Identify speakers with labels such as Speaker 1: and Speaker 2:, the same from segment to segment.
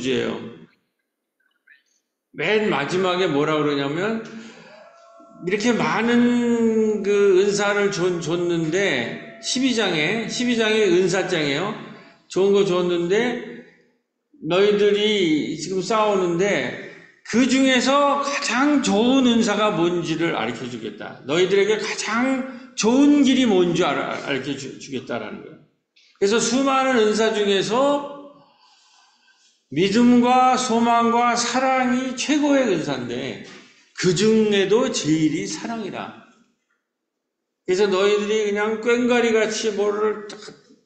Speaker 1: 구제예요. 맨 마지막에 뭐라 그러냐면, 이렇게 많은 그 은사를 줬는데, 12장에 은사장이에요. 좋은 거 줬는데, 너희들이 지금 싸우는데, 그 중에서 가장 좋은 은사가 뭔지를 가르쳐 주겠다. 너희들에게 가장 좋은 길이 뭔지 가르쳐 주겠다라는 거예요. 그래서 수많은 은사 중에서 믿음과 소망과 사랑이 최고의 은사인데 그 중에도 제일이 사랑이다. 그래서 너희들이 그냥 꽹과리 같이 뭐를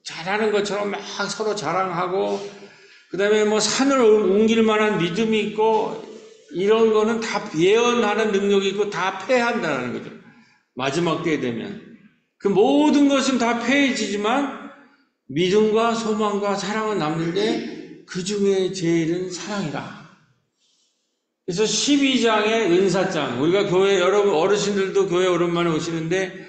Speaker 1: 잘하는 것처럼 막 서로 자랑하고 그 다음에 뭐 산을 옮길 만한 믿음이 있고 이런 거는 다 예언하는 능력이 있고 다 패한다는 거죠. 마지막 때에 되면. 그 모든 것은 다 패해지지만 믿음과 소망과 사랑은 남는데 그 중에 제일은 사랑이다. 그래서 12장의 은사장, 우리가 교회, 여러분 어르신들도 교회 오랜만에 오시는데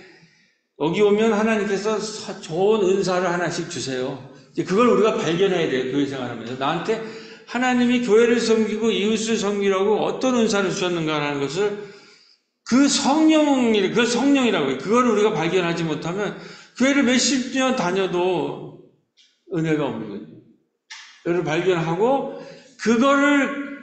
Speaker 1: 여기 오면 하나님께서 좋은 은사를 하나씩 주세요. 그걸 우리가 발견해야 돼요. 교회 생활하면서. 나한테 하나님이 교회를 섬기고 이웃을 섬기라고 어떤 은사를 주셨는가 하는 것을 그 성령이라고 해요. 그걸 우리가 발견하지 못하면 교회를 몇십 년 다녀도 은혜가 없는 거예요. 그걸 발견하고 그거를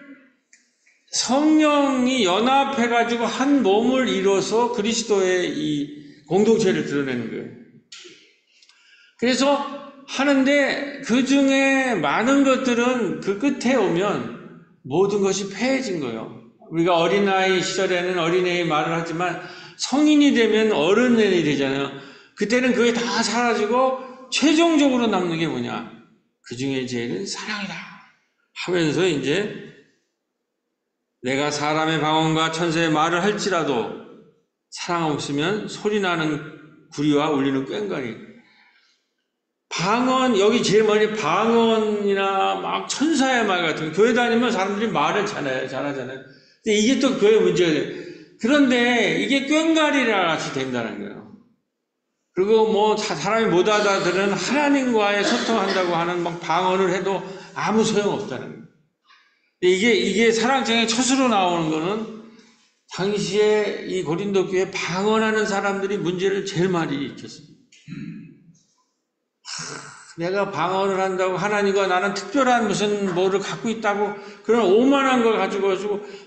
Speaker 1: 성령이 연합해가지고 한 몸을 이뤄서 그리스도의 이 공동체를 드러내는 거예요. 그래서 하는데 그 중에 많은 것들은 그 끝에 오면 모든 것이 패해진 거예요. 우리가 어린아이 시절에는 어린애의 말을 하지만 성인이 되면 어른이 되잖아요. 그때는 그게 다 사라지고 최종적으로 남는 게 뭐냐? 그 중에 제일은 사랑이다. 하면서 이제 내가 사람의 방언과 천사의 말을 할지라도 사랑 없으면 소리나는 구리와 울리는 꽹과리. 방언, 여기 제일 많이 방언이나 막 천사의 말 같은 거. 교회 다니면 사람들이 말을 잘하잖아요. 근데 이게 또 교회 문제가 돼요. 그런데 이게 꽹과리라 같이 된다는 거예요. 그리고 뭐 사람이 못 알아들은 하나님과의 소통한다고 하는 막 방언을 해도 아무 소용없다는 거예요. 이게 사랑장의 첫으로 나오는 거는 당시에 이 고린도 교회 방언하는 사람들이 문제를 제일 많이 일으켰습니다. 내가 방언을 한다고 하나님과 나는 특별한 무슨 뭐를 갖고 있다고 그런 오만한 걸 가지고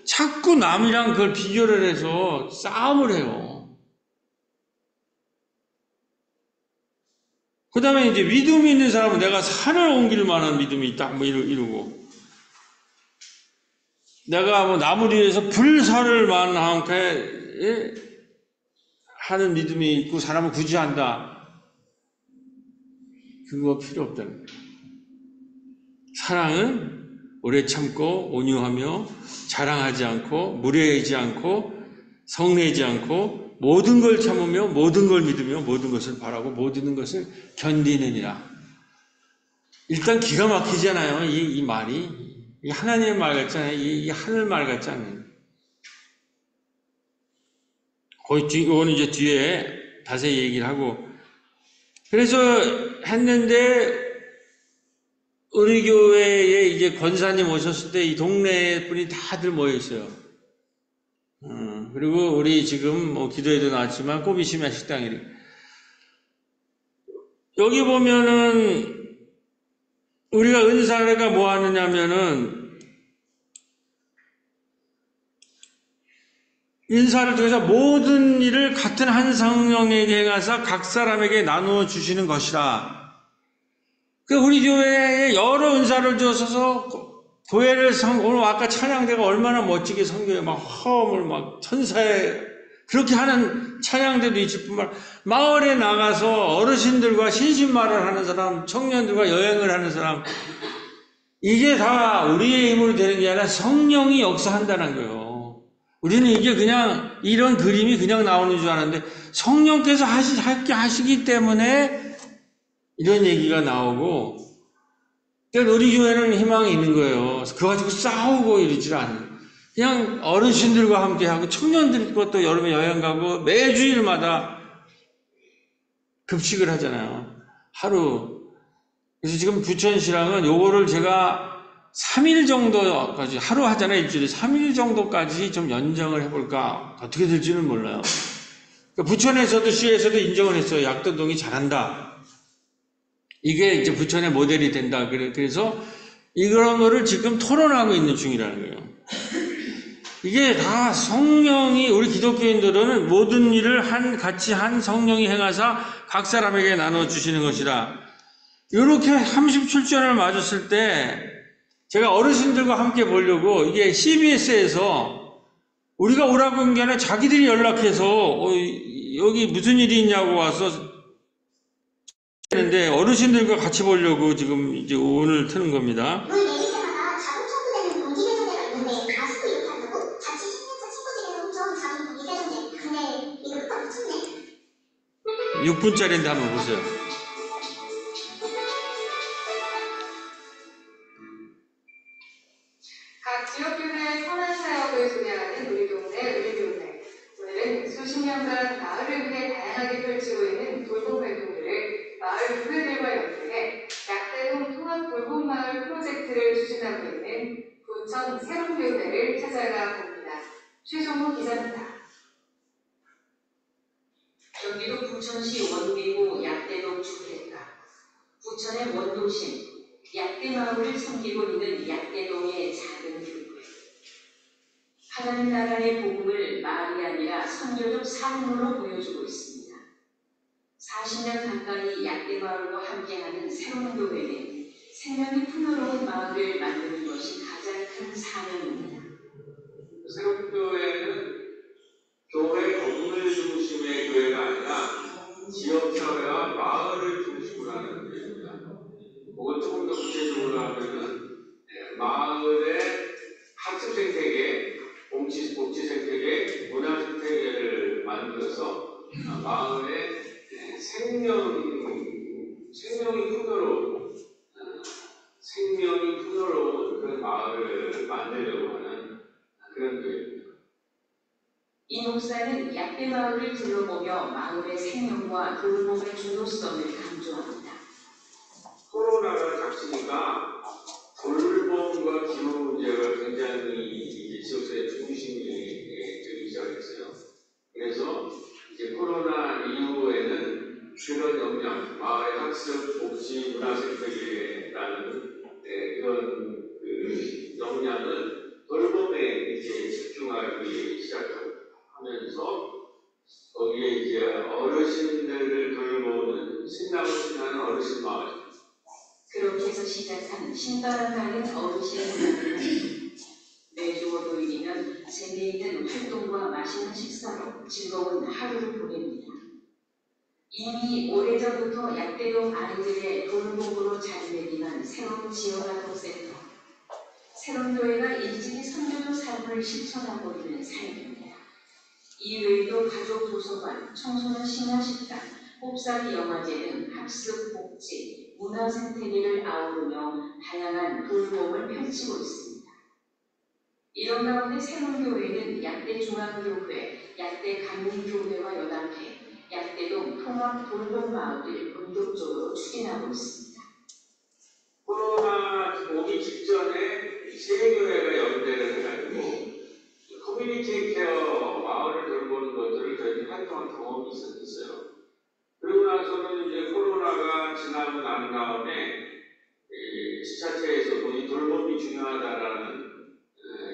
Speaker 1: 자꾸 남이랑 그걸 비교를 해서 싸움을 해요. 그 다음에 이제 믿음이 있는 사람은 내가 산을 옮길 만한 믿음이 있다 뭐 이러고 내가 뭐 나무 위에서 불사를 만하게 하는 믿음이 있고 사람을 구제한다. 그거 필요 없다는 거예요. 사랑은 오래 참고 온유하며 자랑하지 않고 무례하지 않고 성내지 않고 모든 걸 참으며 모든 걸 믿으며 모든 것을 바라고 모든 것을 견디느니라. 일단 기가 막히잖아요. 이 말이. 이 하나님의 말 같잖아요. 이 하늘 말 같지 않아요. 이거는 이제 뒤에 자세히 얘기를 하고 그래서 했는데 우리 교회에 이제 권사님 오셨을 때 이 동네 분이 다들 모여 있어요. 그리고 우리 지금 뭐 기도에도 나왔지만 꼬비시면 식당이래. 여기 보면은 우리가 은사가 뭐 하느냐면은 인사를 통해서 모든 일을 같은 한 성령에게 가서 각 사람에게 나누어 주시는 것이라. 우리 교회에 여러 은사를 주셔서 교회를 오늘 아까 찬양대가 얼마나 멋지게 선교에 막 화음을 막 천사에 그렇게 하는 찬양대도 있을 뿐만 마을에 나가서 어르신들과 신신말을 하는 사람, 청년들과 여행을 하는 사람 이게 다 우리의 힘으로 되는 게 아니라 성령이 역사한다는 거예요. 우리는 이게 그냥 이런 그림이 그냥 나오는 줄 알았는데 성령께서 하시기 때문에 이런 얘기가 나오고 그러니까 우리 교회는 희망이 있는 거예요. 그거 가지고 싸우고 이러질 않아요. 그냥 어르신들과 함께하고 청년들과 또 여름에 여행 가고 매주일마다 급식을 하잖아요. 하루. 그래서 지금 부천시랑은 요거를 제가 3일 정도까지, 하루 하잖아요, 일주일에. 3일 정도까지 좀 연장을 해볼까? 어떻게 될지는 몰라요. 그러니까 부천에서도 시에서도 인정을 했어요. 약도동이 잘한다. 이게 이제 부천의 모델이 된다. 그래서 이런 거를 지금 토론하고 있는 중이라는 거예요. 이게 다 성령이, 우리 기독교인들은 모든 일을 같이 한 성령이 행하사 각 사람에게 나눠주시는 것이다. 이렇게 37주년을 맞았을 때 제가 어르신들과 함께 보려고, 이게 CBS에서 우리가 오라고 한 게 아니라 자기들이 연락해서 여기 무슨 일이 있냐고 와서 했는데, 어르신들과 같이 보려고 지금 이제 오늘 트는 겁니다. 6분짜리인데 한번 보세요.
Speaker 2: 각 지역교회의 선한 사역을 소개하는 우리 동네 우리 교회. 오늘은 수십 년간 마을을 위해 다양하게 펼치고 있는 돌봄 활동들을 마을 교회들과 연계해 약대동 통합 돌봄 마을 프로젝트를 추진하고 있는 부천 새롬교회를 찾아가 봅니다. 최종호 기자입니다.
Speaker 3: 경기도 부천시 원미구 약대동 주택가, 부천의 원도심, 약대마을을 섬기고 있는 약대동의 작은 교회. 하나님 나라의 복음을 말이 아니라 선교적 삶으로 보여주고 있습니다. 40년 가까이 약대마을과 함께하는 새로운 교회는 생명이 풍요로운 마을을 만드는 것이 가장 큰 사명입니다.
Speaker 1: 새로운 교회는 교회 건물 중심의 교회가 아니라 지역사회와 마을을 중심으로 하는 교회입니다. 그걸 조금 더 구체적으로 하면은 마을의 학습 생태계, 복지 생태계, 문화 생태계를 만들어서 마을의 생명이 풍요로운 그런 마을을 만들려고 하는 그런 교회입니다.
Speaker 3: 이 목사는 약대마을을 둘러보며 마을의 생명과 돌봄의 중요성을 강조합니다.
Speaker 1: 코로나가 닥치니까 돌봄과 기후 문제가 굉장히 지역사회 중심이 되기 시작했어요. 그래서 이제 코로나 이후에는 그런 역량, 마을의 학습, 복지, 문화 생태계라는 그런 역량을 돌봄에 이제 집중하기 시작하면서 거기에 이제 어르신들을 돌보는 신앙을 신하는 어르신 마을.
Speaker 3: 그렇게 해서 시작한 신바람 가는 어르신 문화는 매주 월요일이면 재미있는 활동과 맛있는 식사로 즐거운 하루를 보냅니다. 이미 오래전부터 약대동 아이들의 돌봄으로 자리매김한 새로운 지역아동센터, 새로운 교회가 일찍이 선교적 삶을 실천하고 있는 삶입니다. 이 외에도 가족 도서관, 청소년 심야식당, 곱살이 영화제 등 학습, 복지, 문화 생태계를 아우르며 다양한 돌봄을 펼치고 있습니다. 이런 가운데 새로운교회는 약대중앙교회, 약대감리교회와 연합해 약대동 통합 돌봄 마을을 본격적으로 추진하고 있습니다.
Speaker 1: 코로나 오기 직전에 세 교회가 연대를 해가지고 커뮤니티 케어 마을을 돌보는 것들을 저희들이 활동한 경험이 있었어요. 그러고 나서는 이제 코로나가 지나고 난 다음에 지자체에서도 이 돌봄이 중요하다라는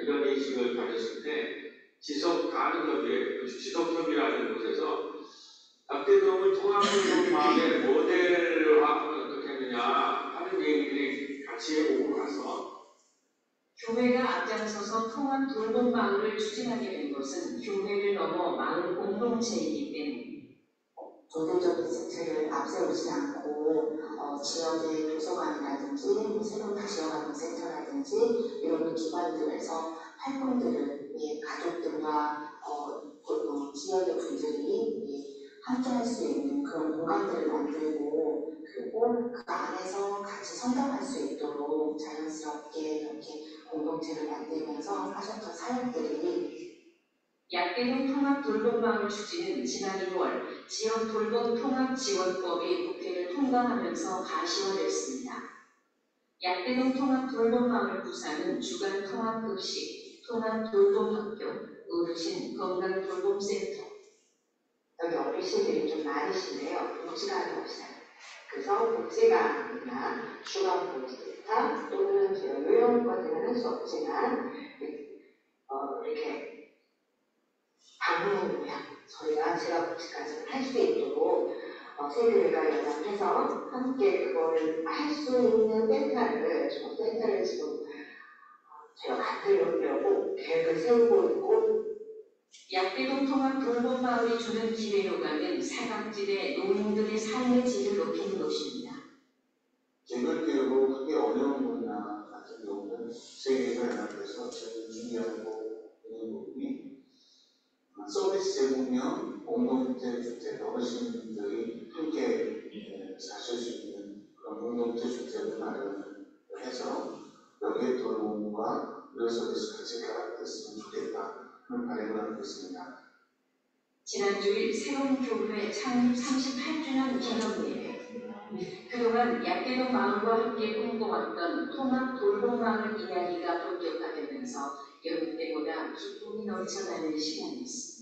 Speaker 1: 이런 인식을 가졌을 때 지속 가능협의회, 지속협의라는 곳에서 약대동을 통합돌봄 마을의 모델화하면 어떻게 했느냐 하는 얘기들이 같이 오고 가서
Speaker 3: 교회가 앞장서서 통합 돌봄 마을을 추진하게 된 것은 교회를 넘어 마을 공동체이기 때문입니다.
Speaker 4: 모델적인 세트를 앞세우지 않고 지역의 도서관이라든지 새로운 지역아동 센터라든지 이런 기관들에서 활동들을 가족들과 지역의 분들이 함께할 수 있는 그런 공간들을 만들고 그리고 그 안에서 같이 성장할 수 있도록 자연스럽게 이렇게 공동체를 만들면서 하셨던 사역들이
Speaker 3: 약대동 통합 돌봄 마을 추진은 지난 2월 지역 돌봄 통합 지원법이 국회를 통과하면서 가시화됐습니다. 약대동 통합돌봄마을 부사는 주간 통합급식, 통합돌봄학교, 어르신 건강돌봄센터.
Speaker 4: 여기 어르신들이 좀 많으신데요. 복지관이 없어요. 그래서 복지관이나 주간복지센터 또는 요양원까지는 할 수 없지만 이렇게 방문을 제가 복지까지는 할 수 있도록 세계회가 연합해서 함께 그거를 할 수 있는 센터를 지금 제가 만들려고 계획을 세우고 있고,
Speaker 3: 약대동 통합돌봄마을이 주는 기회로 가는 사각지대 농민들의 삶의 질을 높이는 것입니다.
Speaker 5: 개별교육으로 크게 어려운 분야 같은 경우는 세계회가 연합해서 제일 준비하고 있는 부분이 서비스 제공형 공동주택 어르신들이 함께 사실 수 있는 그런 공동주택을 마련을 해서 여기에 돌봄과 의료 서비스 같이 결합됐으면 좋겠다 그런 바람을 하고 있습니다.
Speaker 3: 지난 주일 새로운 교회 창립 38주년 기념예배. 그동안 약대동 마을과 함께 꿈꿔왔던 통합돌봄마을 이야기가 본격화되면서 여느 때보다 기쁨이 넘쳐나는 시간이었습니다.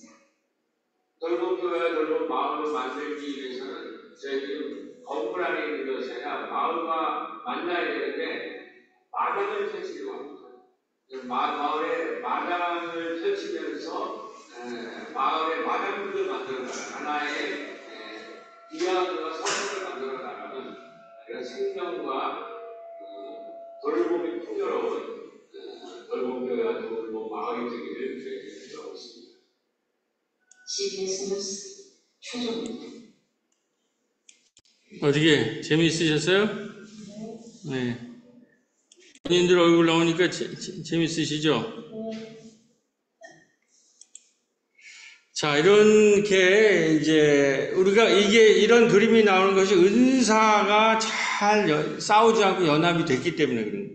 Speaker 1: 돌봄교회와 돌봄마을을 만들기 위해서는 저희들이 건물 안에 있는 것이 아니라 마을과 만나야 되는데 마당을 펼치려고 합니다. 마을에 마당을 펼치면서 마을의 마당들을 만들어가는 하나의 이야기와 서술을 만들어가는 그런 생명과 돌봄이 풍요로운 돌봄교회와 돌봄마을이 되기를 저희들이 기도하고 있습니다.
Speaker 3: CBS 뉴스 최종입니다.
Speaker 1: 어떻게 재미있으셨어요? 네. 본인들 얼굴 나오니까 재미있으시죠? 자, 이렇게 이제 우리가 이런 그림이 나오는 것이 은사가 잘 싸우지 않고 연합이 됐기 때문에 그런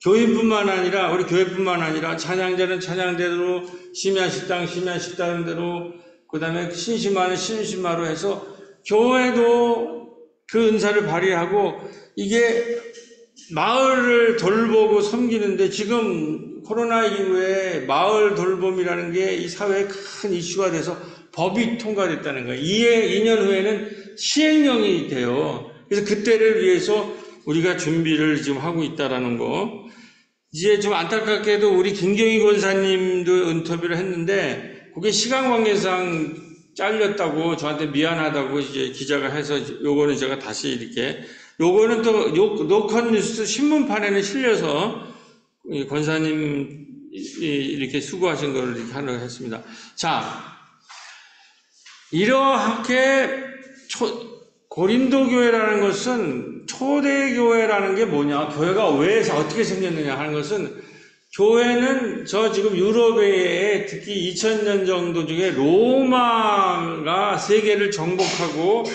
Speaker 1: 거예요. 우리 교회뿐만 아니라 찬양대는 찬양대로, 심야식당 심야식당대로, 그 다음에 신심마는 신심마로 해서 교회도 그 은사를 발휘하고 이게 마을을 돌보고 섬기는데 지금 코로나 이후에 마을 돌봄이라는 게 이 사회에 큰 이슈가 돼서 법이 통과됐다는 거예요. 2년 후에는 시행령이 돼요. 그래서 그때를 위해서 우리가 준비를 지금 하고 있다라는 거. 이제 좀 안타깝게도 우리 김경희 권사님도 인터뷰를 했는데 그게 시간 관계상 잘렸다고 저한테 미안하다고 이제 기자가 해서 요거는 제가 다시 이렇게 요거는 또 노컷 뉴스 신문판에는 실려서 권사님 이렇게 수고하신 걸 이렇게 하려고 했습니다. 자, 이렇게 고린도 교회라는 것은 초대교회라는 게 뭐냐, 교회가 왜 어떻게 생겼느냐 하는 것은 교회는 지금 유럽에 특히 2000년 정도 중에 로마가 세계를 정복하고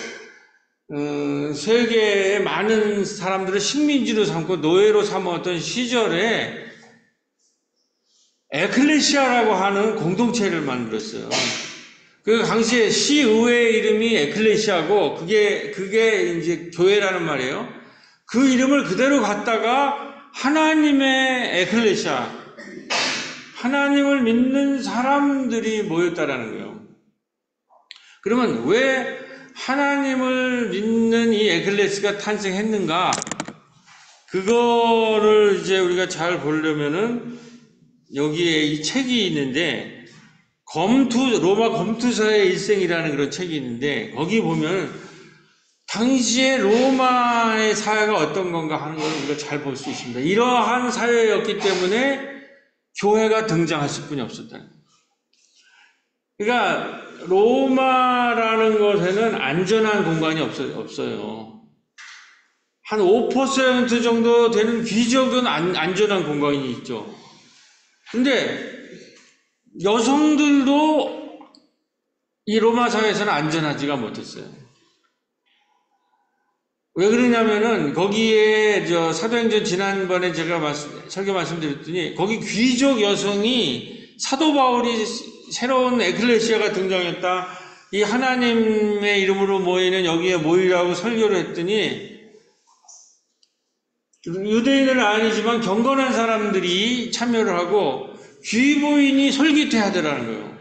Speaker 1: 세계의 많은 사람들을 식민지로 삼고 노예로 삼았던 시절에 에클레시아라고 하는 공동체를 만들었어요. 그 당시에 시의회의 이름이 에클레시아고 그게 이제 교회라는 말이에요. 그 이름을 그대로 갖다가 하나님의 에클레시아, 하나님을 믿는 사람들이 모였다라는 거예요. 그러면 왜 하나님을 믿는 이 에클레시아가 탄생했는가? 그거를 이제 우리가 잘 보려면은 여기에 이 책이 있는데 로마 검투사의 일생이라는 그런 책이 있는데 거기 보면 당시에 로마의 사회가 어떤 건가 하는 걸 우리가 잘 볼 수 있습니다. 이러한 사회였기 때문에 교회가 등장할 수뿐이 없었다는 거예요. 그러니까 로마라는 것에는 안전한 공간이 없어요. 한 5% 정도 되는 귀족은 안전한 공간이 있죠. 근데 여성들도 이 로마 사회에서는 안전하지가 못했어요. 왜 그러냐면은 거기에 사도행전 지난번에 제가 설교 말씀드렸더니 거기 귀족 여성이 사도 바울이 새로운 에클레시아가 등장했다, 이 하나님의 이름으로 모이는 여기에 모이라고 설교를 했더니 유대인은 아니지만 경건한 사람들이 참여를 하고 귀부인이 솔깃해 하더라는 거예요.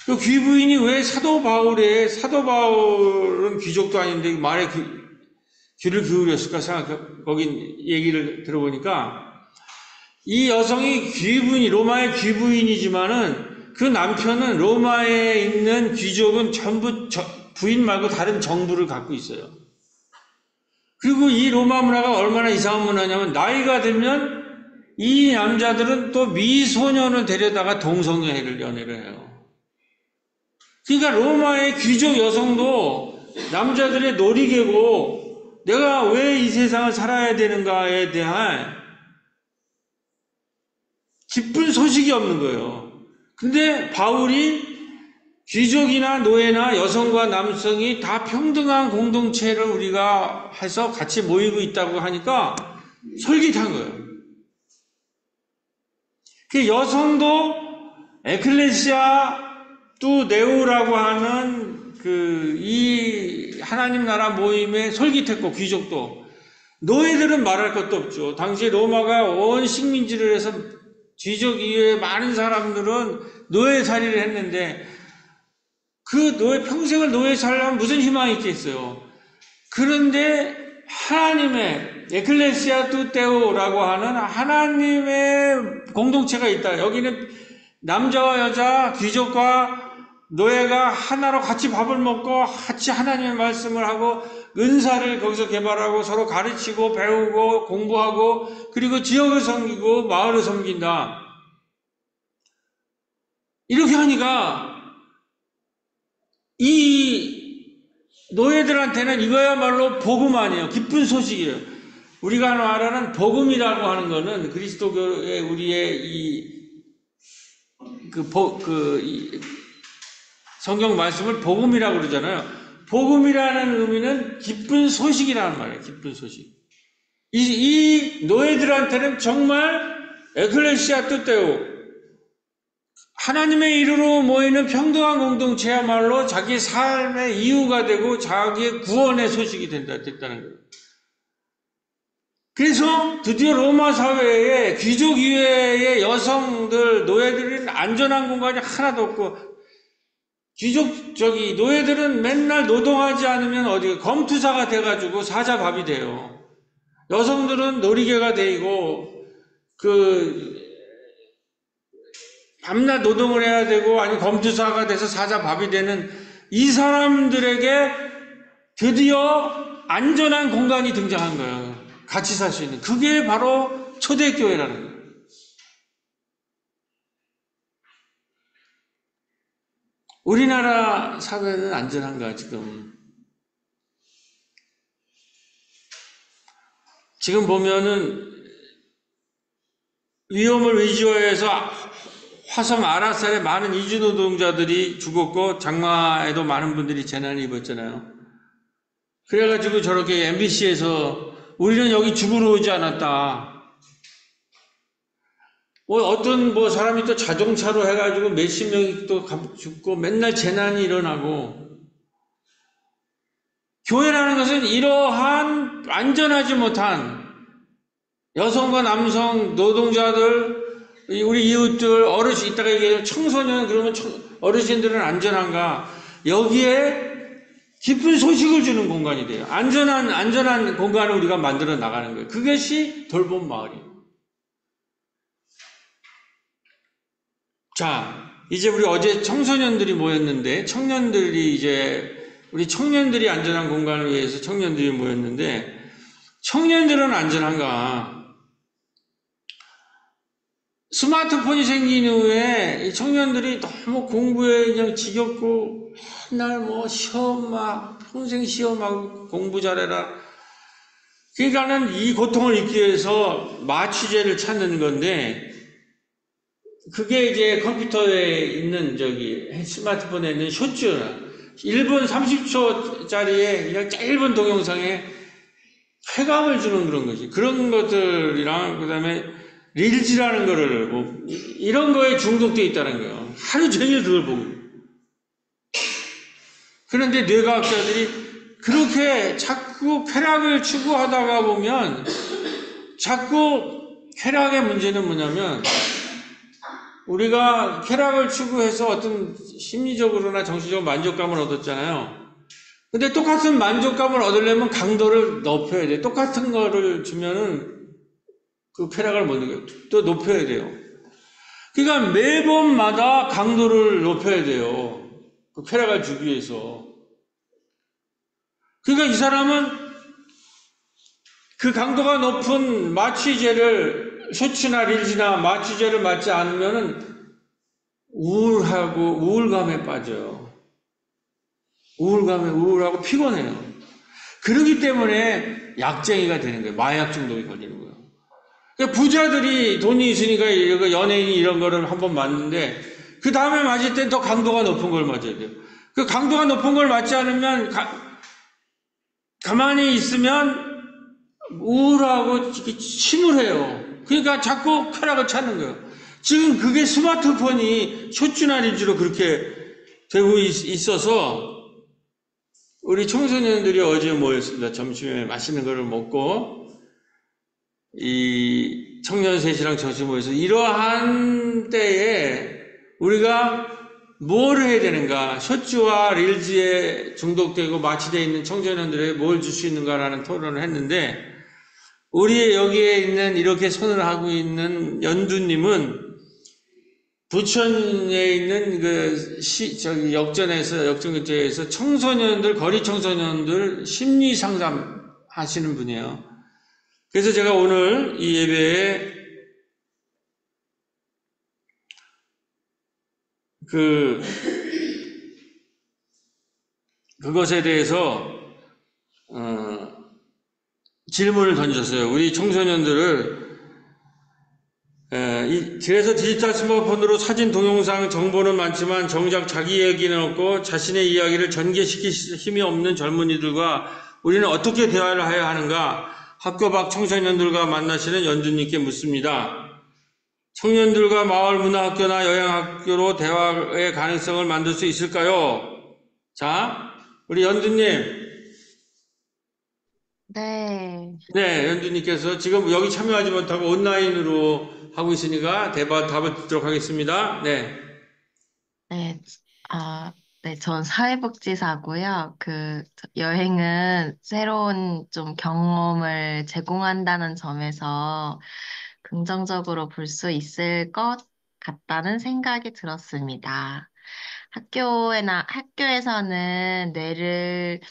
Speaker 1: 그 귀부인이 왜 사도 바울은 귀족도 아닌데 말에 귀를 기울였을까 거긴 얘기를 들어보니까 이 여성이 로마의 귀부인이지만은 그 남편은 로마에 있는 귀족은 전부 부인 말고 다른 정부를 갖고 있어요. 그리고 이 로마 문화가 얼마나 이상한 문화냐면 나이가 들면 이 남자들은 또 미소년을 데려다가 연애를 해요. 그러니까 로마의 귀족 여성도 남자들의 놀이개고 내가 왜 이 세상을 살아야 되는가에 대한 기쁜 소식이 없는 거예요. 근데 바울이 귀족이나 노예나 여성과 남성이 다 평등한 공동체를 우리가 해서 같이 모이고 있다고 하니까 솔깃한 거예요. 그 여성도 에클레시아 또 네오라고 하는 이 하나님 나라 모임에 솔깃했고 귀족도 노예들은 말할 것도 없죠. 당시 로마가 온 식민지를 해서 귀족 이외에 많은 사람들은 노예살이를 했는데 그 평생을 노예 살려면 무슨 희망이 있겠어요. 그런데 하나님의 에클레시아 투테오라고 하는 하나님의 공동체가 있다. 여기는 남자와 여자, 귀족과 노예가 하나로 같이 밥을 먹고 같이 하나님의 말씀을 하고 은사를 거기서 개발하고 서로 가르치고 배우고 공부하고 그리고 지역을 섬기고 마을을 섬긴다. 이렇게 하니까 이 노예들한테는 이거야말로 복음 아니에요. 기쁜 소식이에요. 우리가 말하는 복음이라고 하는 거는 그리스도교의 우리의 성경 말씀을 복음이라고 그러잖아요. 복음이라는 의미는 기쁜 소식이라는 말이에요. 기쁜 소식. 이 노예들한테는 정말 에클레시아 뜻대로 하나님의 이름으로 모이는 평등한 공동체야말로 자기 삶의 이유가 되고 자기의 구원의 소식이 됐다는 거예요. 그래서 드디어 로마 사회에 귀족 이외의 여성들, 노예들은 안전한 공간이 하나도 없고 노예들은 맨날 노동하지 않으면 검투사가 돼가지고 사자밥이 돼요. 여성들은 놀이개가 되고 밤낮 노동을 해야 되고 아니 검투사가 돼서 사자밥이 되는 이 사람들에게 드디어 안전한 공간이 등장한 거예요. 같이 살 수 있는. 그게 바로 초대교회라는 거예요. 우리나라 사회는 안전한가 지금? 지금 보면은 위험을 의지화해서 화성 아라살에 많은 이주노동자들이 죽었고 장마에도 많은 분들이 재난을 입었잖아요. 그래가지고 저렇게 MBC에서 우리는 여기 죽으러 오지 않았다. 어떤 사람이 또 자동차로 해가지고 몇십 명이 또 죽고 맨날 재난이 일어나고 교회라는 것은 이러한 안전하지 못한 여성과 남성, 노동자들, 우리 이웃들, 어르신, 이따가 얘기해요. 청소년, 그러면 어르신들은 안전한가? 여기에 기쁜 소식을 주는 공간이 돼요. 안전한 공간을 우리가 만들어 나가는 거예요. 그것이 돌봄 마을이에요. 자, 이제 우리 어제 청소년들이 모였는데, 우리 청년들이 안전한 공간을 위해서 청년들이 모였는데, 청년들은 안전한가? 스마트폰이 생긴 이후에 이 청년들이 너무 공부에 그냥 지겹고 맨날 시험 평생 시험하고 공부 잘해라. 그러니까는 이 고통을 잊기 위해서 마취제를 찾는 건데 그게 이제 컴퓨터에 있는 스마트폰에 있는 쇼츠 1분 30초짜리의 그냥 짧은 동영상에 쾌감을 주는 그런 거지. 그런 것들이랑 그다음에 릴즈라는 거를 이런 거에 중독되어 있다는 거예요. 하루 종일 그걸 보고. 그런데 뇌과학자들이 그렇게 자꾸 쾌락을 추구하다가 보면 자꾸 쾌락의 문제는 뭐냐면 우리가 쾌락을 추구해서 어떤 심리적으로나 정신적으로 만족감을 얻었잖아요. 근데 똑같은 만족감을 얻으려면 강도를 높여야 돼. 똑같은 거를 주면은 그 쾌락을 못 느껴요. 또 높여야 돼요. 그러니까 매번마다 강도를 높여야 돼요. 그 쾌락을 주기 위해서. 그러니까 이 사람은 그 강도가 높은 마취제를, 쇼츠나 릴즈나 마취제를 맞지 않으면은 우울하고 우울감에 빠져요. 우울하고 피곤해요. 그러기 때문에 약쟁이가 되는 거예요. 마약 중독이 걸리는 거예요. 그러니까 부자들이 돈이 있으니까 연예인이 이런 거를 한번 맞는데 그 다음에 맞을 땐 더 강도가 높은 걸 맞아야 돼요. 그 강도가 높은 걸 맞지 않으면 가만히 있으면 우울하고 침울해요. 그러니까 자꾸 쾌락을 찾는 거예요. 지금 그게 스마트폰이 쇼츠나 릴즈로 그렇게 되고 있어서 우리 청소년들이 어제 모였습니다. 점심에 맛있는 거를 먹고 이 청년 셋이랑 점심 모여서 이러한 때에 우리가 뭘 해야 되는가, 쇼츠와 릴즈에 중독되고 마취되어 있는 청소년들에게 뭘 줄 수 있는가라는 토론을 했는데 우리 여기에 있는 이렇게 손을 하고 있는 연두님은 부천에 있는 역전교체에서 청소년들, 거리 청소년들 심리 상담 하시는 분이에요. 그래서 제가 오늘 이 예배에 그것에 대해서, 질문을 던졌어요. 우리 청소년들을 그래서 디지털 스마트폰으로 사진, 동영상, 정보는 많지만 정작 자기 얘기는 없고 자신의 이야기를 전개시킬 힘이 없는 젊은이들과 우리는 어떻게 대화를 해야 하는가? 학교 밖 청소년들과 만나시는 연두님께 묻습니다. 청년들과 마을 문화학교나 여행학교로 대화의 가능성을 만들 수 있을까요? 자, 우리 연두님.
Speaker 6: 네,
Speaker 1: 네, 연두님께서 지금 여기 참여하지 못하고 온라인으로 하고 있으니까 답을 듣도록 하겠습니다. 네.
Speaker 6: 네, 네, 전 사회복지사고요. 여행은 새로운 좀 경험을 제공한다는 점에서 긍정적으로 볼 수 있을 것 같다는 생각이 들었습니다. 학교에서는 뇌를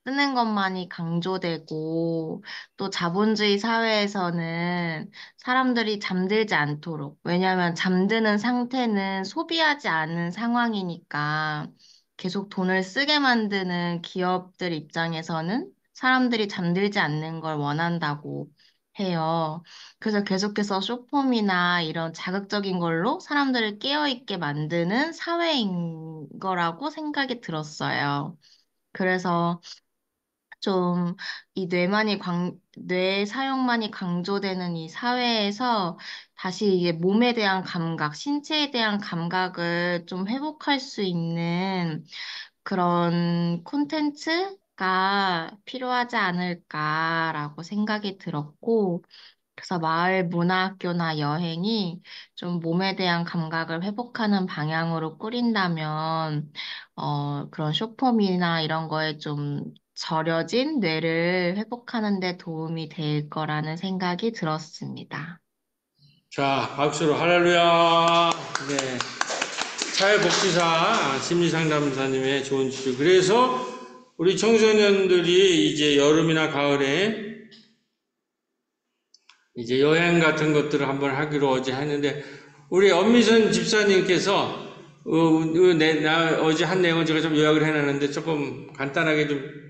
Speaker 6: 쓰는 것만이 강조되고, 또 자본주의 사회에서는 사람들이 잠들지 않도록, 왜냐하면 잠드는 상태는 소비하지 않은 상황이니까 계속 돈을 쓰게 만드는 기업들 입장에서는 사람들이 잠들지 않는 걸 원한다고 해요. 그래서 계속해서 쇼폼이나 이런 자극적인 걸로 사람들을 깨어있게 만드는 사회인 거라고 생각이 들었어요. 그래서 좀 이 뇌 사용만이 강조되는 이 사회에서 다시 이게 몸에 대한 감각, 신체에 대한 감각을 좀 회복할 수 있는 그런 콘텐츠가 필요하지 않을까라고 생각이 들었고, 그래서 마을 문화학교나 여행이 좀 몸에 대한 감각을 회복하는 방향으로 꾸린다면, 그런 쇼폼이나 이런 거에 좀 절여진 뇌를 회복하는 데 도움이 될 거라는 생각이 들었습니다.
Speaker 1: 자, 박수로 할렐루야. 네. 사회복지사 심리상담사님의 좋은 주제. 그래서 우리 청소년들이 이제 여름이나 가을에 이제 여행 같은 것들을 한번 하기로 어제 했는데 우리 엄미선 집사님께서 어제 한 내용을 제가 좀 요약을 해놨는데 조금 간단하게 좀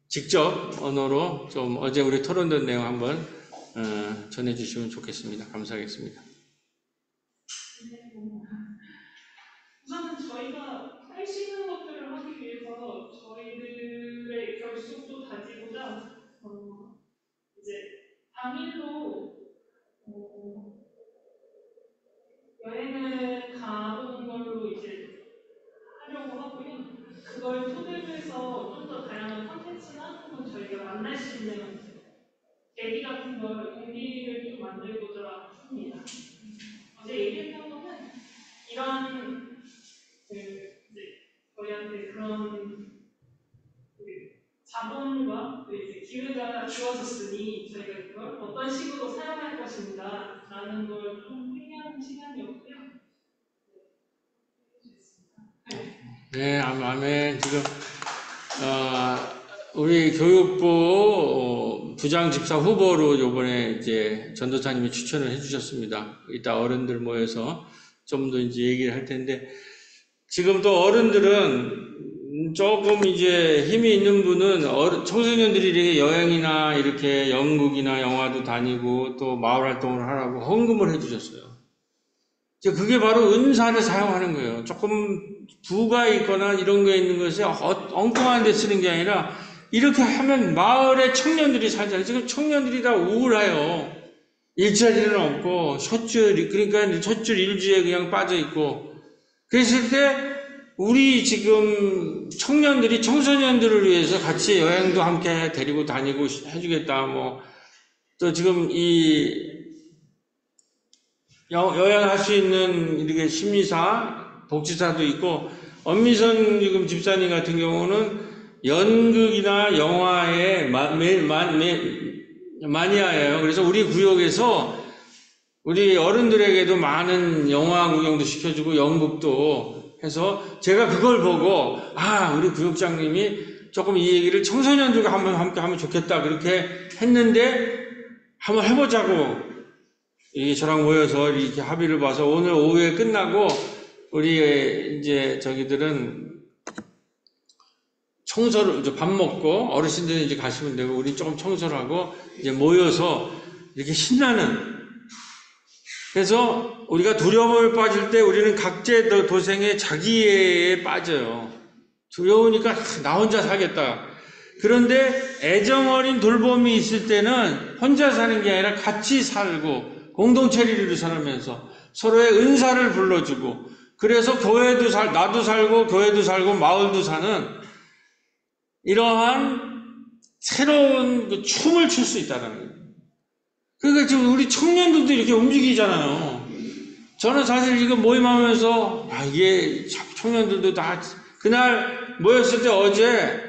Speaker 1: 직접 언어로 좀 어제 우리 토론된 내용 한번 전해주시면 좋겠습니다. 감사하겠습니다.
Speaker 7: 우선은 저희가 할 수 있는 것들을 하기 위해서 저희들의 결속도 다지고자 이제 당일로 여행을 가보는 걸로 이제 하려고 하고요. 그걸 토대로 해서 좀 더 다양한 콘텐츠나 혹은 저희가 만날 수 있는 얘기 같은 걸 동기를 좀 만들고자 합니다. 어제 얘기했던 거는 이런 저희한테 그런 자본과 이제 기회가 주어졌으니 저희가 그걸 어떤 식으로 사용할 것입니다. 라는 걸 좀 회의하는 시간이었고요.
Speaker 1: 네, 아멘. 지금 우리 교육부 부장집사 후보로 요번에 이제 전도사님이 추천을 해주셨습니다. 이따 어른들 모여서 좀 더 이제 얘기를 할 텐데, 지금 또 어른들은 조금 이제 힘이 있는 분은 청소년들이 이렇게 여행이나 이렇게 연극이나 영화도 다니고 또 마을 활동을 하라고 헌금을 해주셨어요. 그게 바로 은사를 사용하는 거예요. 조금 부가 있거나 이런 거에 있는 것에 엉뚱한 데 쓰는 게 아니라 이렇게 하면 마을의 청년들이 살잖아요. 지금 청년들이 다 우울해요. 일자리는 없고 그러니까 셔츠 일주에 그냥 빠져 있고. 그랬을 때 우리 지금 청년들이 청소년들을 위해서 같이 여행도 함께 데리고 다니고 해주겠다. 또 지금 이 여행할 수 있는 이렇게 심리사, 복지사도 있고, 엄미선 지금 집사님 같은 경우는 연극이나 영화의 마니아예요. 그래서 우리 구역에서 우리 어른들에게도 많은 영화 구경도 시켜주고 연극도 해서 제가 그걸 보고 우리 구역장님이 조금 이 얘기를 청소년들과 한번 함께 하면 좋겠다 그렇게 했는데 한번 해보자고 이게 저랑 모여서 이렇게 합의를 봐서 오늘 오후에 끝나고 우리 이제 저기들은 청소를 이제 밥 먹고 어르신들은 이제 가시면 되고 우리 조금 청소를 하고 이제 모여서 이렇게 신나는, 그래서 우리가 두려움을 빠질 때 우리는 각제 도생의 자기애에 빠져요. 두려우니까 나 혼자 살겠다. 그런데 애정어린 돌봄이 있을 때는 혼자 사는 게 아니라 같이 살고 공동체를 이루어 살면서 서로의 은사를 불러주고, 그래서 교회도 나도 살고 교회도 살고 마을도 사는 이러한 새로운 그 춤을 출 수 있다는 거예요. 그러니까 지금 우리 청년들도 이렇게 움직이잖아요. 저는 사실 이거 모임하면서 이게 청년들도 다 그날 모였을 때 어제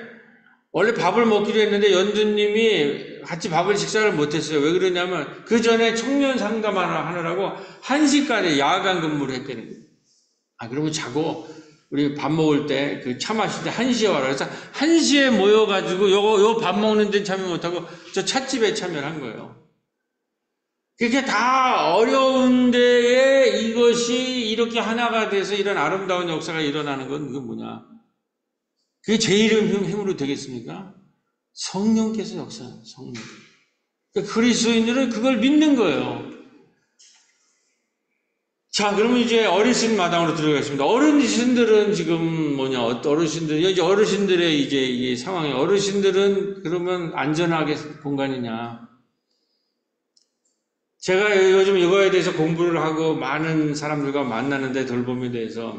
Speaker 1: 원래 밥을 먹기로 했는데 연두님이 같이 식사를 못했어요. 왜 그러냐면 그 전에 청년 상담 하느라고 1시까지 야간 근무를 했다는 거예요. 그러면 자고 우리 밥 먹을 때 그 차 마실 때 1시에 와라. 그래서 1시에 모여가지고 요 밥 먹는 데 참여 못하고 저 찻집에 참여를 한 거예요. 그게 다 어려운 데에 이것이 이렇게 하나가 돼서 이런 아름다운 역사가 일어나는 건 그게 뭐냐? 그게 제 이름 힘으로 되겠습니까? 성령께서 역사하는 성령. 그러니까 그리스도인들은 그걸 믿는 거예요. 자, 그러면 이제 어르신 마당으로 들어가겠습니다. 어르신들은 지금 어르신들의 이제 이 상황이, 어르신들은 그러면 안전하게 공간이냐? 제가 요즘 이거에 대해서 공부를 하고 많은 사람들과 만나는데 돌봄에 대해서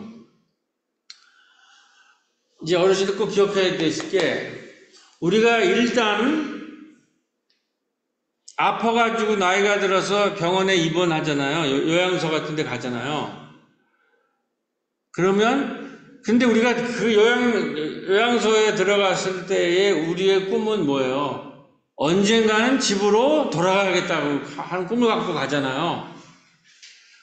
Speaker 1: 이제 어르신들 꼭 기억해야 될 게, 우리가 일단 아파가지고 나이가 들어서 병원에 입원하잖아요. 요양소 같은 데 가잖아요. 근데 우리가 그 요양소에 들어갔을 때의 우리의 꿈은 뭐예요? 언젠가는 집으로 돌아가야겠다고 하는 꿈을 갖고 가잖아요.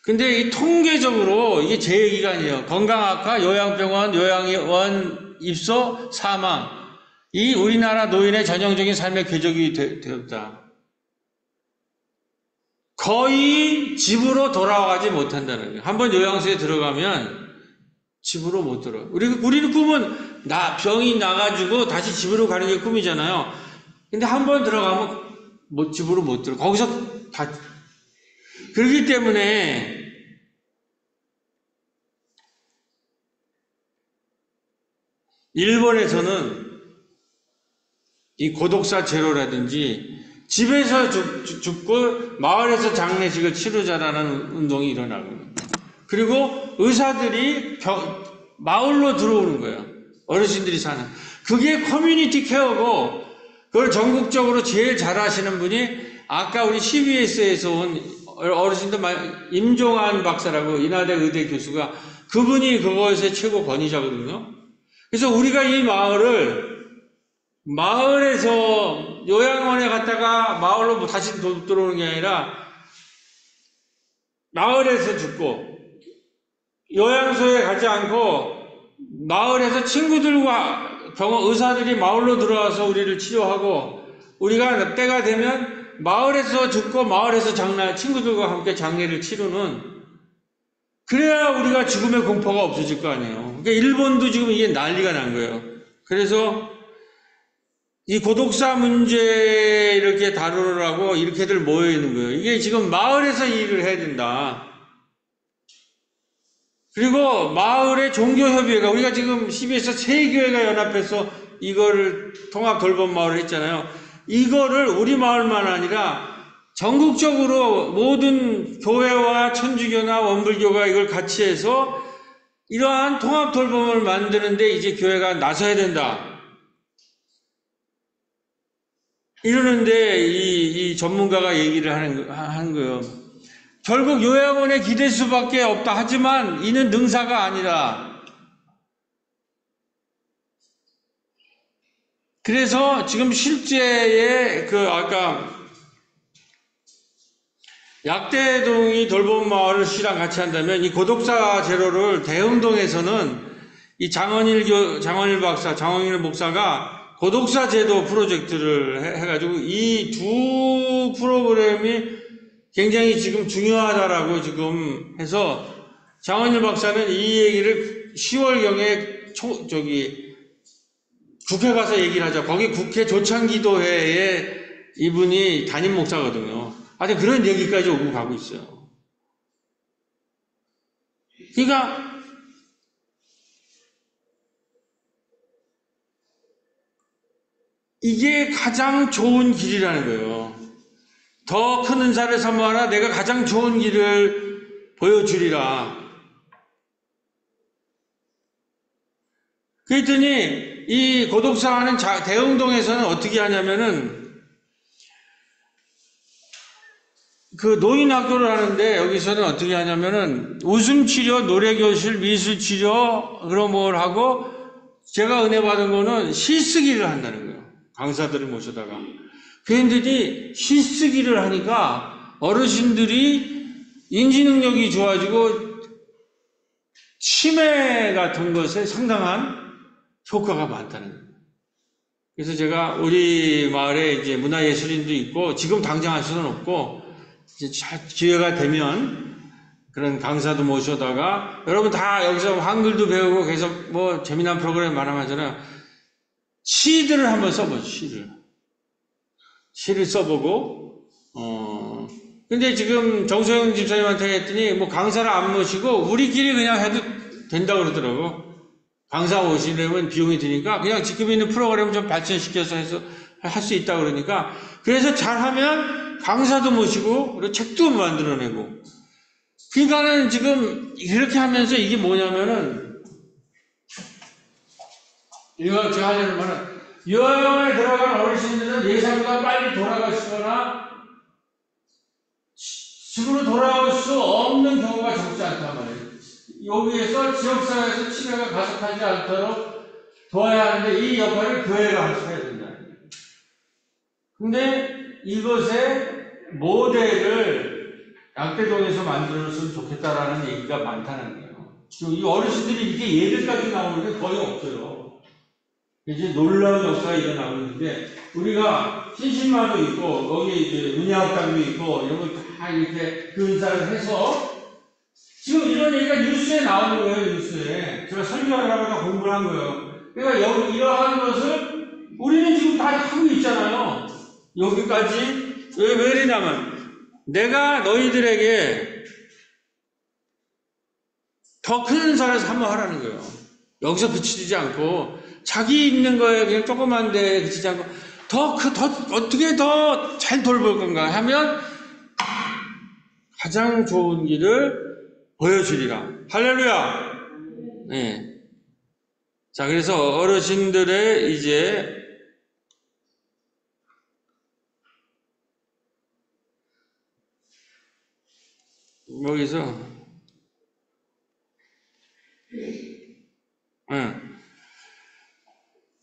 Speaker 1: 근데 이 통계적으로 이게 제 얘기가 아니에요. 건강악화, 요양병원, 요양원 입소, 사망. 이 우리나라 노인의 전형적인 삶의 궤적이 되었다. 거의 집으로 돌아가지 못한다는 거예요. 한번 요양소에 들어가면 집으로 못 들어요. 우리는 꿈은 병이 나가지고 다시 집으로 가는 게 꿈이잖아요. 근데 한번 들어가면 집으로 못 들어요. 거기서 그렇기 때문에 일본에서는 이 고독사 제로라든지 집에서 죽고 마을에서 장례식을 치르자라는 운동이 일어나고, 그리고 의사들이 마을로 들어오는 거예요. 어르신들이 사는. 그게 커뮤니티 케어고, 그걸 전국적으로 제일 잘하시는 분이 아까 우리 CBS에서 온 어르신들 임종환 박사라고 인하대 의대 교수가 그분이 그것의 최고 권위자거든요. 그래서 우리가 이 마을에서 요양원에 갔다가 마을로 다시 들어오는 게 아니라 마을에서 죽고 요양소에 가지 않고 마을에서 친구들과 의사들이 마을로 들어와서 우리를 치료하고 우리가 때가 되면 마을에서 죽고 마을에서 친구들과 함께 장례를 치르는 그래야 우리가 죽음의 공포가 없어질 거 아니에요. 그러니까 일본도 지금 이게 난리가 난 거예요. 그래서 이 고독사 문제 이렇게 다루라고 이렇게들 모여 있는 거예요. 이게 지금 마을에서 일을 해야 된다. 그리고 마을의 종교협의회가 우리가 지금 CBS에서 세 교회가 연합해서 이거를 통합 돌봄 마을을 했잖아요. 이거를 우리 마을만 아니라 전국적으로 모든 교회와 천주교나 원불교가 이걸 같이 해서 이러한 통합 돌봄을 만드는데 이제 교회가 나서야 된다. 이러는데 이 전문가가 얘기를 하는 거예요. 결국 요양원에 기댈 수밖에 없다 하지만 이는 능사가 아니라. 그래서 지금 실제의 아까 약대동이 돌봄 마을을 시랑 같이 한다면 이 고독사 제로를 대흥동에서는 이 장원일 박사, 장원일 목사가 고독사 제도 프로젝트를 해가지고 이 두 프로그램이 굉장히 지금 중요하다라고 지금 해서 장원일 박사는 이 얘기를 10월경에 국회 가서 얘기를 하자. 거기 국회 조창기도회에 이분이 담임 목사거든요. 아주 그런 얘기까지 오고 가고 있어요. 그러니까 이게 가장 좋은 길이라는 거예요. 더 큰 은사를 사모하라. 내가 가장 좋은 길을 보여주리라. 그랬더니 이 고독사 하는 대흥동에서는 어떻게 하냐면은 그 노인학교를 하는데 여기서는 어떻게 하냐면은 웃음치료, 노래교실, 미술치료 그런 뭘 하고 제가 은혜 받은 거는 시쓰기를 한다는 거예요. 강사들을 모셔다가. 그런데 시쓰기를 하니까 어르신들이 인지능력이 좋아지고 치매 같은 것에 상당한 효과가 많다는 거예요. 그래서 제가 우리 마을에 이제 문화예술인도 있고 지금 당장 할 수는 없고 이제 기회가 되면 그런 강사도 모셔다가 여러분 다 여기서 한글도 배우고 계속 뭐 재미난 프로그램 많아하잖아요. 시들을 한번 써보죠. 시를 써보고 근데 지금 정소영 집사님한테 했더니 뭐 강사를 안 모시고 우리끼리 그냥 해도 된다고 그러더라고. 강사 오시려면 비용이 드니까 그냥 지금 있는 프로그램 좀 발전시켜서 해서 할 수 있다고 그러니까 그래서 잘하면 강사도 모시고 그리고 책도 만들어내고 그러니까는 지금 이렇게 하면서 이게 뭐냐면은 이거 제가 하려는 말은 요양원에 들어간 어르신들은 예상보다 빨리 돌아가시거나 집으로 돌아올 수 없는 경우가 적지 않단 말이에요. 여기에서 지역사회에서 치매가 가속하지 않도록 도와야 하는데 이 역할을 교회가 해야 된다. 근데 이것의 모델을 약대동에서 만들었으면 좋겠다라는 얘기가 많다는 거예요. 지금 이 어르신들이 이렇게 예들까지 나오는 게 거의 없어요. 이제 놀라운 역사가 일어나고 있는데 우리가 신신마도 있고 거기 이제 문예학당도 있고 이런 걸 다 이렇게 근사를 해서 지금 이런 얘기가 뉴스에 나오는 거예요. 뉴스에 제가 설교하려고 공부를 한 거예요. 그러니까 여기 이러한 것을 우리는 지금 다 하고 있잖아요. 여기까지 왜 이러냐면 내가 너희들에게 더 큰 은사를 사모하라는 거예요. 여기서 그치지 않고 자기 있는 거에 그냥 조그만 데 그치지 않고 어떻게 더 잘 돌볼 건가 하면 가장 좋은 길을 보여주리라. 할렐루야. 네. 자, 그래서 어르신들의 이제 여기서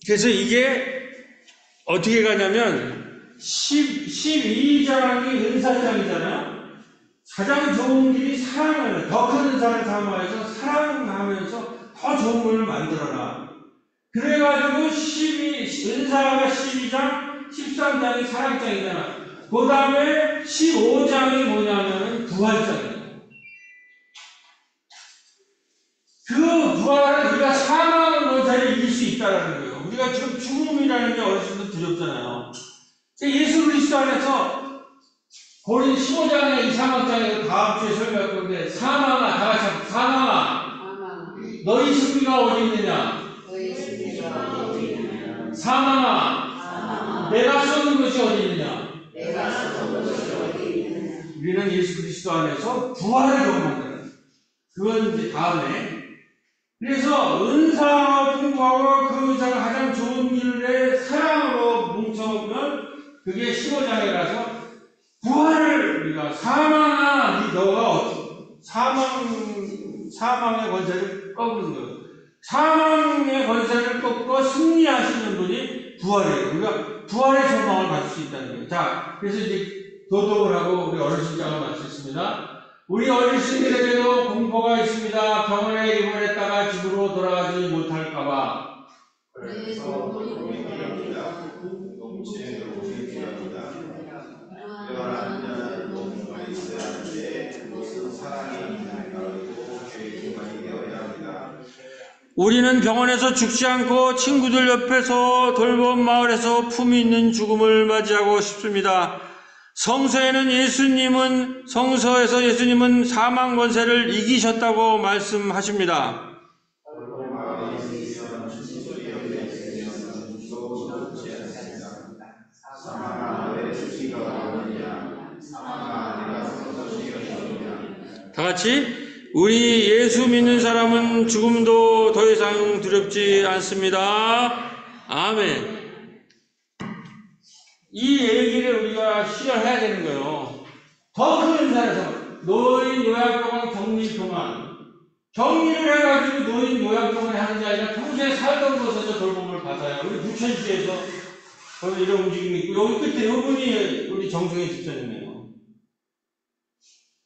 Speaker 1: 그래서 이게 어떻게 가냐면 12장이 은사장이잖아요. 가장 좋은 길이 사랑을, 더 큰 은사를 사모해서 사랑하면서 더 좋은 걸 만들어라. 그래가지고 은사가 12장, 13장이 사랑장이잖아. 그 다음에 15장이 뭐냐면 부활장이에요. 그 부활은 우리가 사망의 권세를 이길 수 있다는 거예요. 우리가 지금 죽음이라는 게 어르신들 두렵잖아요. 예수 그리스도 안에서 고린 15장에 23장에 다음 주에 설교할 건데, 사망아, 다 같이 한번, 사망아, 너희 승리가 어디 있느냐? 사망아, 내가 쏘는 것이 어디 있느냐? 우리는 예수 그리스도 안에서 부활을 경험한다는, 그건 이제 다음에. 그래서 은사와 풍부하고 그 은사가 가장 좋은 길에 사랑으로 뭉쳐보면 그게 15장이라서 부활을 우리가 사망아, 너가 사망의 권세를 꺾는 거예요. 사망의 권세를 꺾고 승리하시는 분이 부활이에요. 우리가 부활의 소망을 가질 수 있다는 거예요. 자, 그래서 이제 도덕을 하고 우리 어르신장을 마쳤습니다. 우리 어르신들에게도 공포가 있습니다. 병원에 입원했다가 집으로 돌아가지 못할까봐.
Speaker 5: 그래서 영원한 자는 공포가 있어야 하는데 그것은 사랑이 다르고 계획이 되어야 합니다.
Speaker 1: 우리는 병원에서 죽지 않고 친구들 옆에서 돌봄 마을에서 품위 있는 죽음을 맞이하고 싶습니다. 성서에서 예수님은 사망 권세를 이기셨다고 말씀하십니다. 다 같이 우리 예수 믿는 사람은 죽음도 더 이상 두렵지 않습니다. 아멘. 이 얘기를 우리가 실현해야 되는 거예요. 더 큰 은사에서 노인 요양병원 격리병원 격리를 해가지고 노인 요양병원에 하는 게 아니라 평소에 살던 곳에서 돌봄을 받아요. 우리 부천시에서 이런 움직임이 있고, 여기 끝에 이분이 우리 정성희 집사님이에요.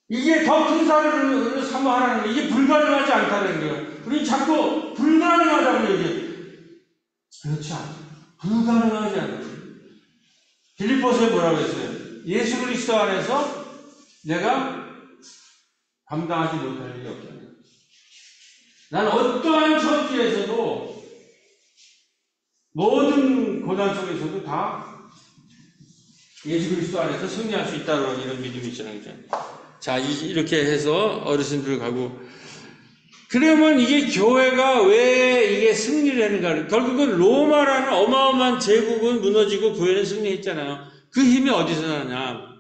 Speaker 1: 이게 더 큰 사람을 사모하라는 거예요. 이게 불가능하지 않다는 거예요. 우리 자꾸 불가능하다고 얘기해요. 그렇지 않아요. 불가능하지 않아요. 빌립보서에 뭐라고 했어요? 예수 그리스도 안에서 내가 감당하지 못할 일이 없다. 나는 어떠한 처지에서도 모든 고난 속에서도 다 예수 그리스도 안에서 승리할 수 있다는 이런 믿음이 있잖아요. 자, 이렇게 해서 어르신들 가고, 그러면 이게 교회가 왜 이게 승리를 하는가? 결국은 로마라는 어마어마한 제국은 무너지고 교회는 승리했잖아요. 그 힘이 어디서 나냐?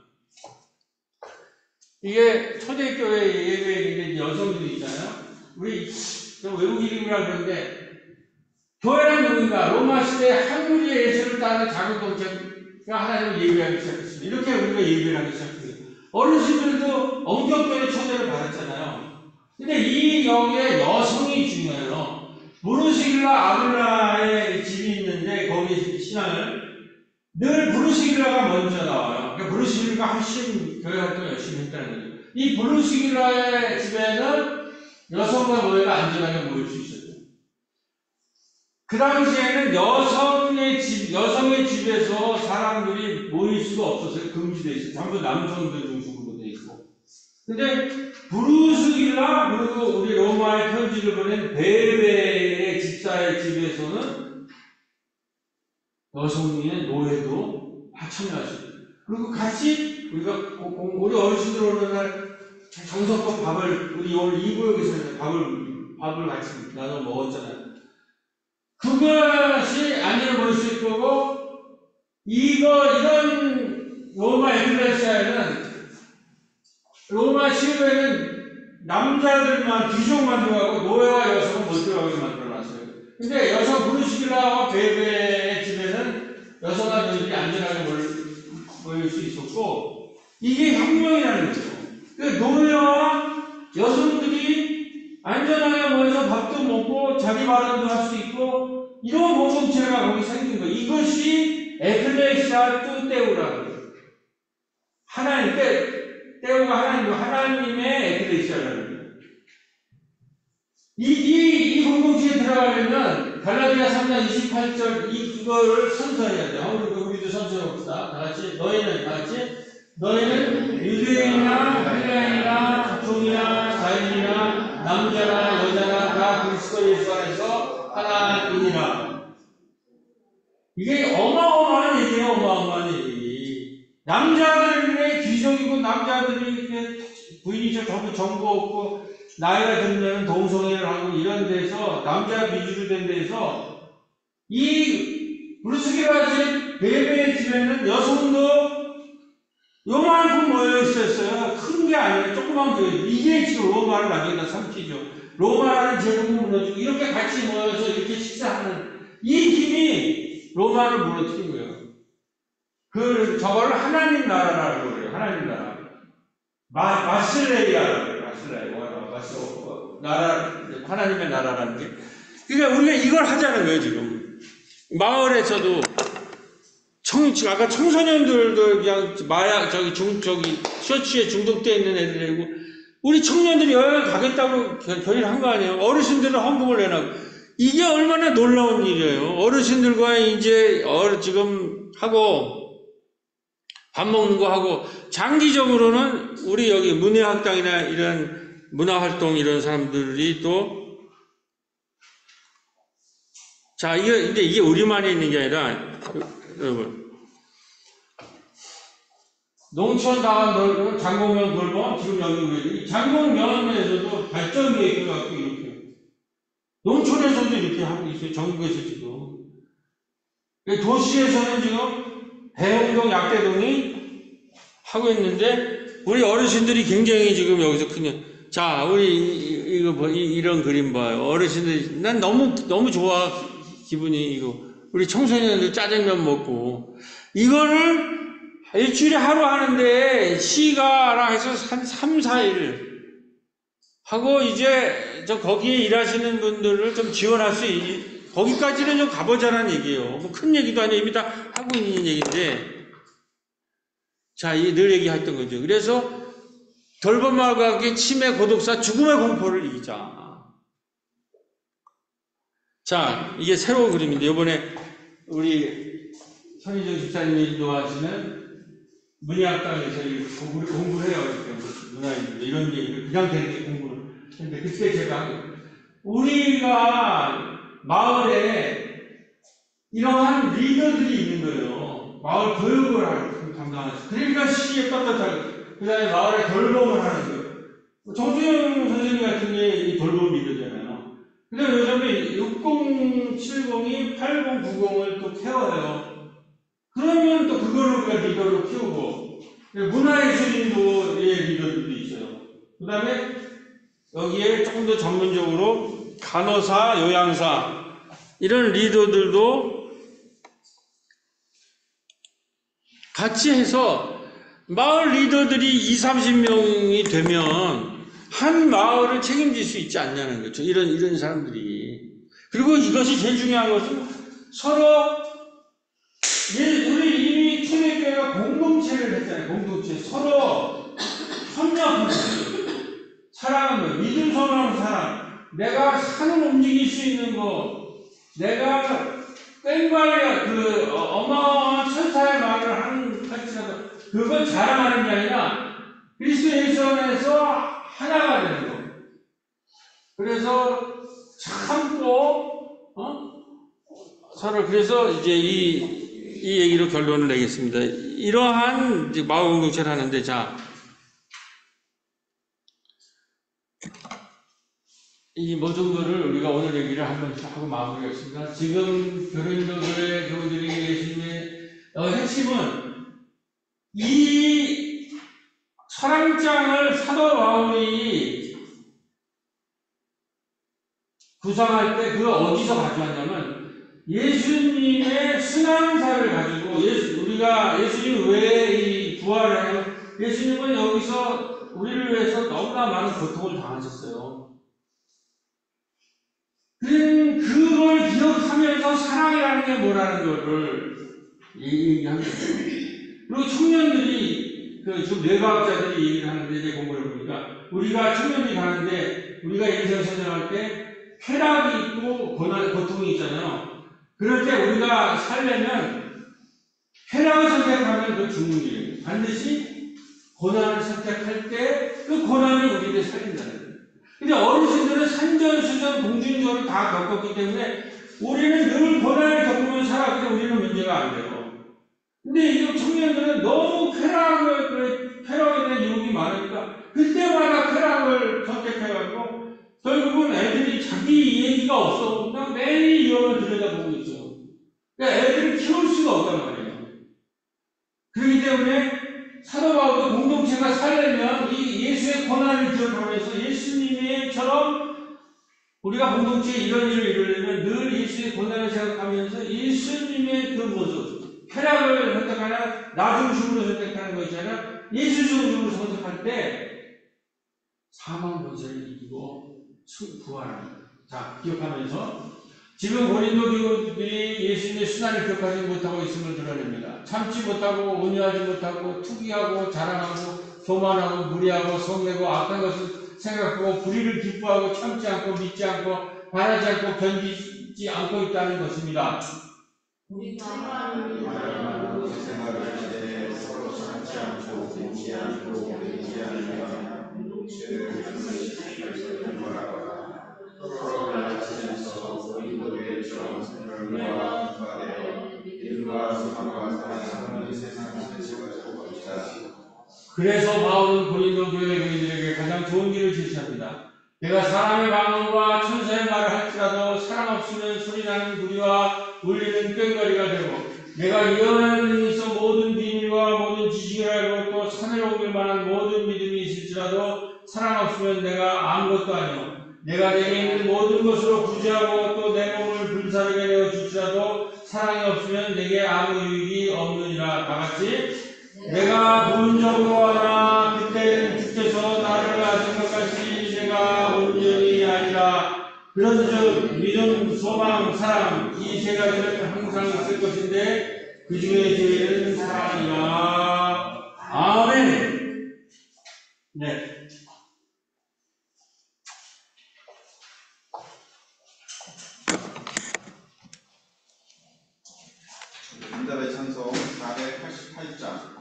Speaker 1: 이게 초대교회 예배에 여성들이 있잖아요. 우리 외국 이름이라 그러는데, 교회는 누군가? 로마 시대에 한 무리의 예수를 따르는 작은 공체가 하나님을 예배하기 시작했습니다. 이렇게 우리가 예배를 하기 시작했습니다. 어르신들도 엄격하게 초대를 받았잖아요. 근데 이 경우에 여성이 중요해요. 브루스길라 아굴라의 집이 있는데 거기 신앙을 늘 브루스길라가 먼저 나와요. 그러니까 브루스길라가 훨씬 교회 활동을 열심히 했다는 거죠. 이 브루스길라의 집에는 여성과 노예가 안전하게 모일 수 있었죠. 그 당시에는 여성의 집에서 사람들이 모일 수가 없어서 금지되어 있어요. 전부 남성들 중심으로 되어 있고. 근데 브루스길라 그리고 우리 로마에 편지를 보낸 베베의 집사의 집에서는 여성의 노예도 참여할 수 있어요. 그리고 같이 우리 어르신들 오는 날 정성껏 밥을 우리 오늘 2구역에서 밥을 같이 나눠 먹었잖아요. 그것이 안전을 볼 수 있고, 이런 로마 에클레시아에는, 로마 시외에는 남자들만, 귀족만 들어가고, 노예와 여성은 못 들어가게 만들어놨어요. 근데 여성 브루스길라와 베베의 집에는 여성과 노예들이 안전하게 모일 수 있었고, 이게 혁명이라는 거죠. 그 노예와 여성들이 안전하게 모여서 밥도 먹고 자기 발언도 할 수 있고 이런 공동체가 거기 생긴 거예요. 이것이 에클레시아 또 떼우라는 거예요. 하나님, 떼우가 하나님의 에클레시아라는 거예요. 이 공동체에 들어가려면 갈라디아 3장 28절 이거를 선서해야 돼요. 우리도 선서해 봅시다. 다 같이 너희는 유대인이나 헬라인이나 각종이나 자인이나 남자나 여자나 다 그리스도 예수 안에서 하나이니라. 이게 어마어마한 얘기예요. 어마어마한 얘기. 남자들의 귀족이고 남자들이 이렇게 부인이 전부 정보 없고 나이가 들면 동성애를 하고 이런 데서 남자 위주로 된 데서 이 브루스기라지 베베의 집에는 여성도 요만큼 모여 있었어요. 큰 게 아니에요. 조그만 교회. 이게 지금 로마를 나중에 삼키죠. 로마라는 제국을 무너지고 이렇게 같이 모여서 이렇게 식사하는 이 힘이 로마를 무너뜨린 거예요. 저거를 하나님 나라라고 그래요. 하나님 나라. 마실레이아라고 그래요. 나라, 하나님의 나라라는 게. 그러니까 우리가 이걸 하자는 거예요, 지금. 마을에서도 아까 청소년들도 그냥 셔츠에 중독되어 있는 애들이고, 우리 청년들이 여행을 가겠다고 결의를 한 거 아니에요? 어르신들은 헌금을 내놔고. 이게 얼마나 놀라운 일이에요. 어르신들과 이제, 지금 하고, 밥 먹는 거 하고, 장기적으로는 우리 여기 문예학당이나 이런 문화활동 이런 사람들이 또, 자, 이게 우리만에 있는 게 아니라, 여러분. 농촌 다원 장공면 돌봄, 지금 여기 장공면에서도 발전기에 있어갖고 이렇게. 농촌에서도 이렇게 하고 있어요. 전국에서 지금. 도시에서는 지금 대흥동, 약대동이 하고 있는데, 우리 어르신들이 굉장히 지금 여기서 자, 우리, 이런 그림 봐요. 어르신들이, 난 너무 좋아. 기분이 우리 청소년들 짜장면 먹고. 이거를 일주일에 하루 하는데, 시가라 해서 한 3, 4일 하고, 이제, 거기에 일하시는 분들을 좀 지원할 수 거기까지는 좀 가보자는 얘기예요. 뭐 큰 얘기도 아니에요. 이미 다 하고 있는 얘기인데. 자, 늘 얘기했던 거죠. 그래서, 돌봄마을과 함께 치매, 고독사, 죽음의 공포를 이기자. 자, 이게 새로운 그림인데, 이번에 우리 선희정 집사님이 인도하시는 문예학당에서 공부를 해요. 문화인데, 이런 얘기를 그냥 되는 게 공부를. 근데 그때 제가 우리가 마을에 이러한 리더들이 있는 거예요. 마을 교육을 담당하는. 그러니까 시기에 떳떳하고, 그 다음에 마을에 돌봄을 하는 거예요. 정수영 선생님 같은 게 이 돌봄 리더잖아요. 근데 요즘에 6070이 8090을 또 케어해요. 그러면 또 그거를 우리가 리더로 키우고, 문화예술인도의 리더들도 있어요. 그 다음에 여기에 조금 더 전문적으로 간호사, 요양사, 이런 리더들도 같이 해서 마을 리더들이 20-30명이 되면 한 마을을 책임질 수 있지 않냐는 거죠. 이런 사람들이. 그리고 이것이 제일 중요한 것은 서로, 우리 이미 초대교회가 공동체를 했잖아요. 공동체. 서로 협력하는 거예요. 사랑하는 거예요. 믿음 선언하는 사람. 내가 산을 움직일 수 있는 거. 내가 꽹과리가 어마어마한 천사의 말을 하는 할지라도 그걸 자랑하는 게 아니라 그리스도 예수 안에서 하나가 되는 거. 그래서 참고 서로 그래서 이제 이 얘기로 결론을 내겠습니다. 이러한 이제 마을 공동체를 하는데 자 이 모든 거를 우리가 오늘 얘기를 한번 하고 마무리하겠습니다. 지금 교린도교회 교우들이 예수님의 핵심은 이 설왕장을 사도 바울이 구상할 때 그걸 어디서 가져왔냐면 예수님의 순환사를 가지고 우리가 예수님 왜 이 부활을 예수님은 여기서 우리를 위해서 너무나 많은 고통을 당하셨어요. 그걸 기억하면서 사랑이라는 게 뭐라는 거를 얘기하는 거예요. 그리고 청년들이, 지금 뇌과학자들이 얘기를 하는데, 제 공부를 보니까, 우리가 청년들이 가는데, 우리가 인생 선정할 때, 쾌락이 있고, 고통이 있잖아요. 그럴 때 우리가 살려면, 쾌락을 선택하면 그 죽는 길이에요. 반드시 고난을 선택할 때, 그 고난이 우리를 살린다는 거예요. 근데 어르신들은 산전수전 공중전을 다 겪었기 때문에 우리는 늘 고난을 겪으면서 살아가기 우리는 문제가 안 돼요. 근데 이 청년들은 너무 쾌락에 대한 유혹이 많으니까 그때마다 쾌락을 선택해가지고 결국은 애들이 자기 얘기가 없어. 그냥 매일 위험을 들여다보고 있어요. 그러니까 애들을 키울 수가 없단 말이에요. 그렇기 때문에 사도 바울도 공동체가 살려면 이 예수의 고난을 기억하면서 예수님처럼 우리가 공동체에 이런 일을 이루려면 늘 예수의 고난을 생각하면서 예수님의 그 모습, 쾌락을 선택하나 나 중심으로 선택하는 것이 아니라 예수 중심으로 선택할 때 사망 권세를 이기고 부활합니다. 자, 기억하면서 지금 고린도 교우들이 예수님의 순환을 기억하지 못하고 있음을 드러냅니다. 참지 못하고 온유하지 못하고 투기하고 자랑하고 교만하고 무리하고 성내고 악한 것을 생각하고 불의를 기뻐하고 참지 않고 믿지 않고 바라지 않고 견디지 않고 있다는 것입니다.
Speaker 3: 우리가
Speaker 5: 생활을 할 서로 참지 않고 믿지 않고 믿지 않으며 공동체를 공부하거나 서로 연합하면서 고린도교회처럼 생활과 공부하되어 믿음과 소망과 사랑을 세상 전체가 적합합니다.
Speaker 1: 그래서 바울은 고린도 교회 교인들에게 가장 좋은 길을 제시합니다. 내가 사람의 방언과 천사의 말을 할지라도 사랑 없으면 소리나는 구리와 울리는 꽹과리가 되고 내가 예언하는 능이 있어 모든 비밀과 모든 지식을 알고 또 산을 옮길 만한 모든 믿음이 있을지라도 사랑 없으면 내가 아무것도 아니오. 내가 내게 있는 모든 것으로 구제하고 또 내 몸을 불사르게 내어 줄지라도 사랑이 없으면 내게 아무 유익이 없느니라. 다같이 내가 본적으로 하나 그때는 주께서 나를 아신 것 같이 내가 온전히 아니라 그런즉 믿음, 소망, 사랑 이 세 가지는 항상 있을 것인데 그 중에 제일은 사랑이라. 아멘. 네.
Speaker 5: 인답의 찬송 488장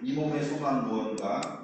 Speaker 5: 이 몸의 소망 무언가